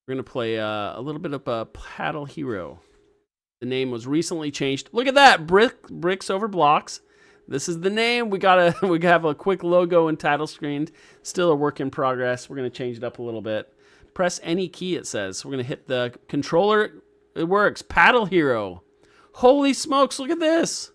We're going to play a little bit of Paddle Hero. The name was recently changed. Look at that, bricks over blocks. This is the name. We have a quick logo and title screen. Still a work in progress. We're going to change it up a little bit. Press any key, it says. So we're going to hit the controller. It works. Paddle Hero. Holy smokes, look at this.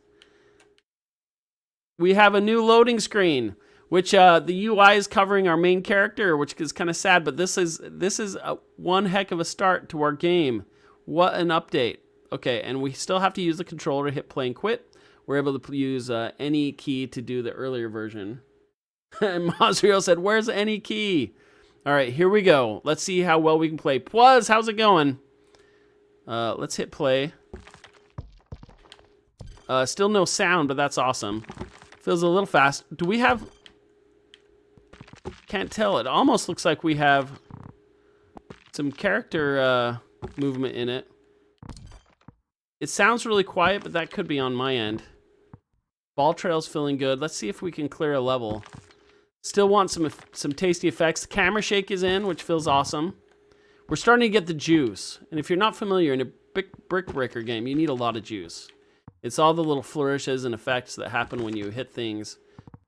We have a new loading screen, which the UI is covering our main character, which is kind of sad, but this is one heck of a start to our game. What an update. Okay, and we still have to use the controller, hit play and quit. We're able to use any key to do the earlier version. And Mazriel said, where's any key? All right, here we go. Let's see how well we can play. Pwaz, how's it going? Let's hit play. Still no sound, but that's awesome. Feels a little fast. Do we have... Can't tell. It almost looks like we have some character movement in it. It sounds really quiet, but that could be on my end. Ball trail's feeling good. Let's see if we can clear a level. Still want some tasty effects. The camera shake is in, which feels awesome. We're starting to get the juice. And if you're not familiar, in a brick breaker game, you need a lot of juice. It's all the little flourishes and effects that happen when you hit things.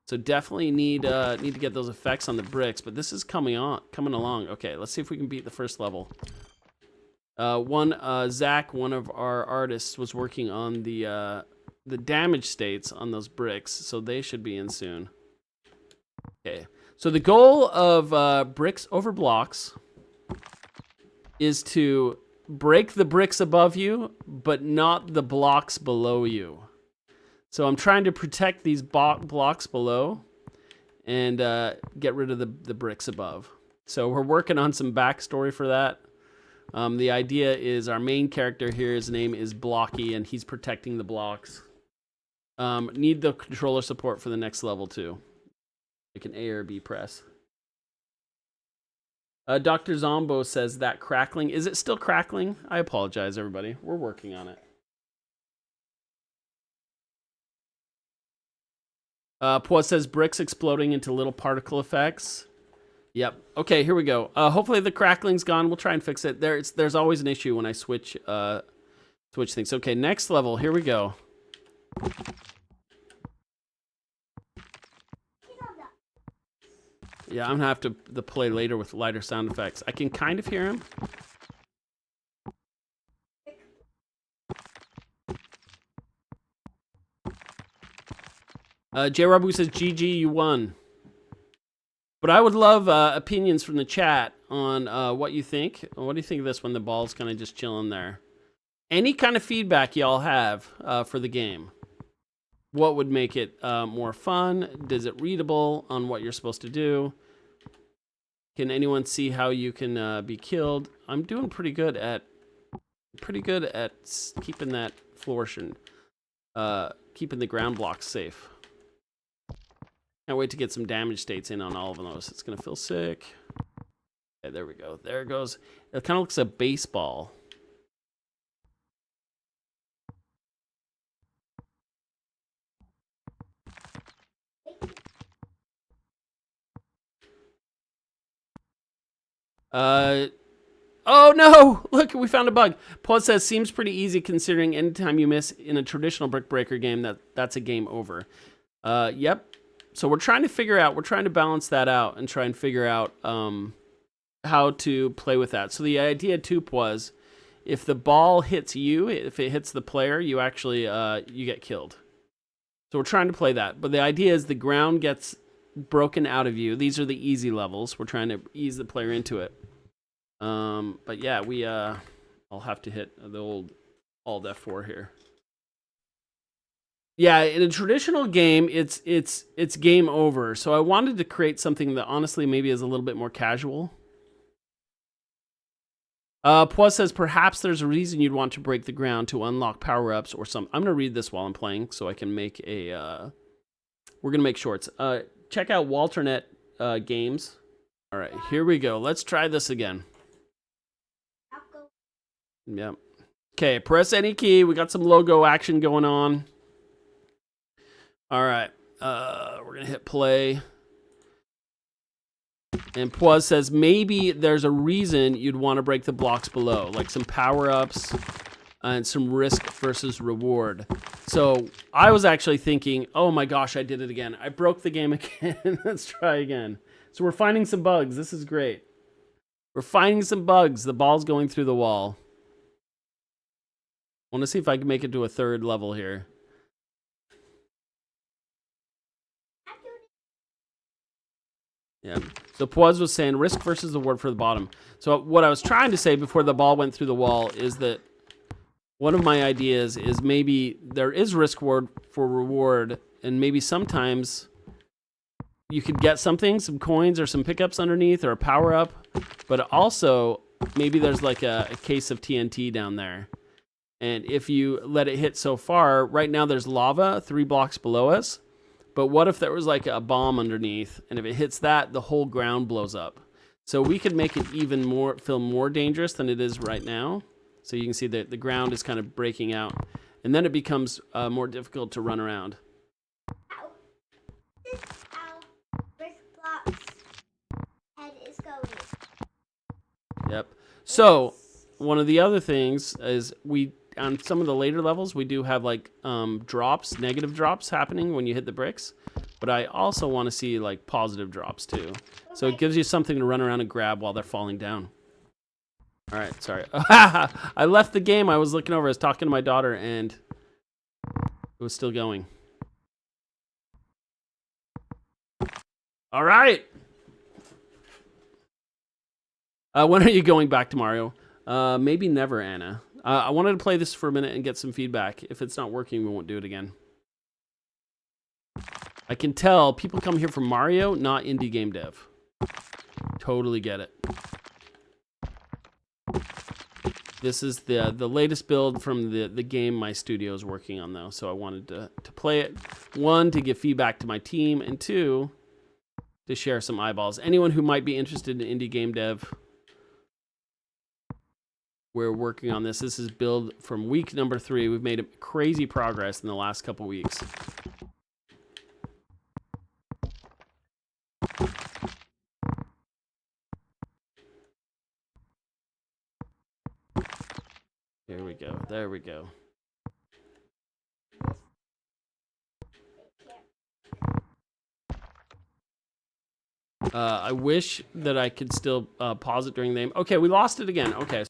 So definitely need to get those effects on the bricks. But this is coming along. Okay, let's see if we can beat the first level. Zach, one of our artists, was working on the damage states on those bricks, so they should be in soon. Okay, so the goal of bricks over blocks is to break the bricks above you, but not the blocks below you. So I'm trying to protect these blocks below and get rid of the bricks above. So we're working on some backstory for that. The idea is our main character here, his name is Blocky, and he's protecting the blocks. Need the controller support for the next level too. Like an A or B press. Dr. Zombo says that crackling. Is it still crackling? I apologize, everybody. We're working on it. Poa says bricks exploding into little particle effects. Yep. Okay, here we go. Hopefully the crackling's gone. We'll try and fix it. There's always an issue when I switch things. Okay, next level. Here we go. Yeah, I'm gonna have to play later with lighter sound effects. I can kind of hear him. J. Rabu says, GG, you won. But I would love opinions from the chat on what you think. What do you think of this when the ball's kind of just chilling there? Any kind of feedback y'all have for the game. What would make it more fun? Is it readable on what you're supposed to do? Can anyone see how you can be killed? I'm doing pretty good at keeping that flourishing, keeping the ground blocks safe. Can't wait to get some damage states in on all of those. It's gonna feel sick. Okay, there we go. There it goes. It kind of looks like a baseball. Oh no! Look, we found a bug. Paul says, seems pretty easy considering anytime you miss in a traditional brick breaker game, that's a game over. Yep. So we're trying to balance that out and try and figure out how to play with that. So the idea too was, if the ball hits you, if it hits the player, you actually you get killed. So we're trying to play that. But the idea is the ground gets broken out of you. These are the easy levels. We're trying to ease the player into it. But yeah, I'll have to hit the old Alt F4 here. Yeah, in a traditional game, it's game over. So I wanted to create something that honestly maybe is a little bit more casual. Plus says perhaps there's a reason you'd want to break the ground to unlock power-ups or something. I'm gonna read this while I'm playing so I can make a. We're gonna make shorts. Check out WalterNet games. All right, here we go. Let's try this again. Yep. Okay, press any key. We got some logo action going on. All right, we're gonna hit play. And Poise says maybe there's a reason you'd want to break the blocks below, like some power-ups and some risk versus reward. So I was actually thinking, oh my gosh, I did it again. I broke the game again. Let's try again. So we're finding some bugs. This is great. We're finding some bugs. The ball's going through the wall. I want to see if I can make it to a third level here. Yeah. So Poise was saying risk versus the reward for the bottom. So what I was trying to say before the ball went through the wall is that one of my ideas is maybe there is risk reward for reward, and maybe sometimes you could get something, some coins or some pickups underneath or a power up, but also maybe there's like a case of TNT down there. And if you let it hit so far, right now there's lava 3 blocks below us. But what if there was like a bomb underneath, and if it hits that, the whole ground blows up? So we could make it even more, feel more dangerous than it is right now. So you can see that the ground is kind of breaking out, and then it becomes more difficult to run around. Ow. This is how Brick Block's head is going. Yep. So one of the other things is on some of the later levels, we do have like drops, negative drops happening when you hit the bricks. But I also want to see like positive drops too. So it gives you something to run around and grab while they're falling down. All right, sorry. I left the game. I was looking over. I was talking to my daughter, and it was still going. All right. When are you going back to Mario? Maybe never, Anna. I wanted to play this for a minute and get some feedback. If it's not working, we won't do it again. I can tell people come here for Mario, not indie game dev. Totally get it. This is the latest build from the game my studio is working on, though. So I wanted to play it. 1, to give feedback to my team, and 2, to share some eyeballs. Anyone who might be interested in indie game dev, we're working on this. This is build from week number 3. We've made crazy progress in the last couple weeks. There we go. There we go. I wish that I could still pause it during the game. Okay, we lost it again. Okay.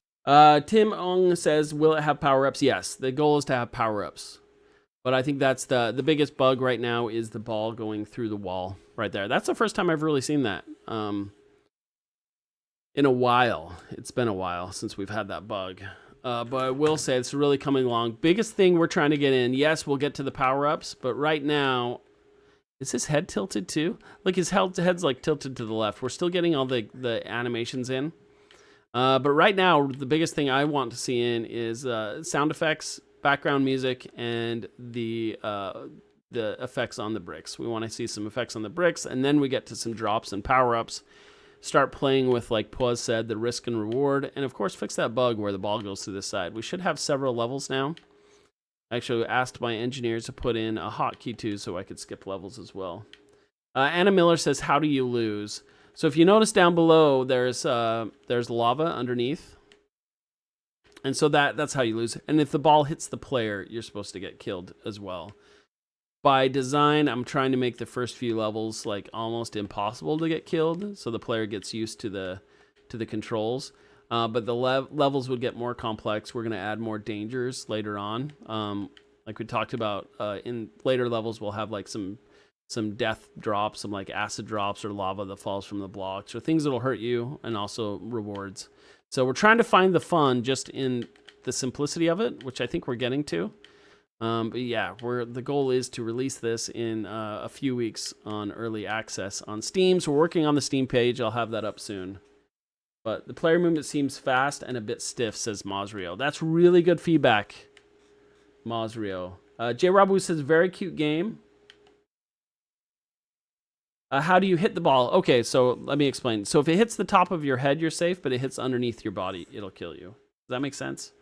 Tim Ong says, will it have power-ups? Yes, the goal is to have power-ups. But I think that's the biggest bug right now is the ball going through the wall right there. That's the first time I've really seen that in a while. It's been a while since we've had that bug. But I will say it's really coming along. Biggest thing we're trying to get in, yes, we'll get to the power-ups, but right now, is his head tilted too? Like his head's like tilted to the left. We're still getting all the animations in. But right now, the biggest thing I want to see in is sound effects, background music, and the effects on the bricks. We want to see some effects on the bricks, and then we get to some drops and power-ups. Start playing with, like Poise said, the risk and reward, and of course fix that bug where the ball goes to this side. We should have several levels now. I actually asked my engineers to put in a hotkey too so I could skip levels as well. Anna Miller says, how do you lose? So if you notice down below, there's lava underneath. And so that's how you lose. And if the ball hits the player, you're supposed to get killed as well. By design, I'm trying to make the first few levels like almost impossible to get killed, so the player gets used to the controls. But the levels would get more complex. We're going to add more dangers later on. Like we talked about, in later levels, we'll have like some death drops, some like acid drops or lava that falls from the blocks, or things that'll hurt you, and also rewards. So we're trying to find the fun just in the simplicity of it, which I think we're getting to. But yeah, the goal is to release this in a few weeks on early access on Steam. So we're working on the Steam page. I'll have that up soon. But the player movement seems fast and a bit stiff, says Mosrio. That's really good feedback, Mosrio. J. Rabu says, very cute game. How do you hit the ball? Okay, so let me explain. So if it hits the top of your head, you're safe, but it hits underneath your body, it'll kill you. Does that make sense?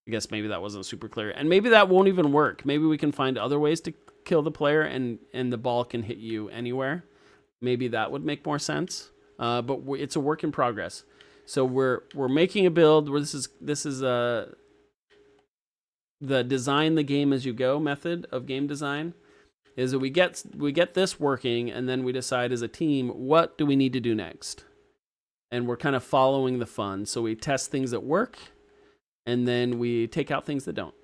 I guess maybe that wasn't super clear. And maybe that won't even work. Maybe we can find other ways to kill the player and the ball can hit you anywhere. Maybe that would make more sense. but it's a work in progress. So we're making a build where this is the design the game as you go method of game design. Is that we get this working, and then we decide as a team what do we need to do next, and we're kind of following the fun. So we test things that work, and then we take out things that don't.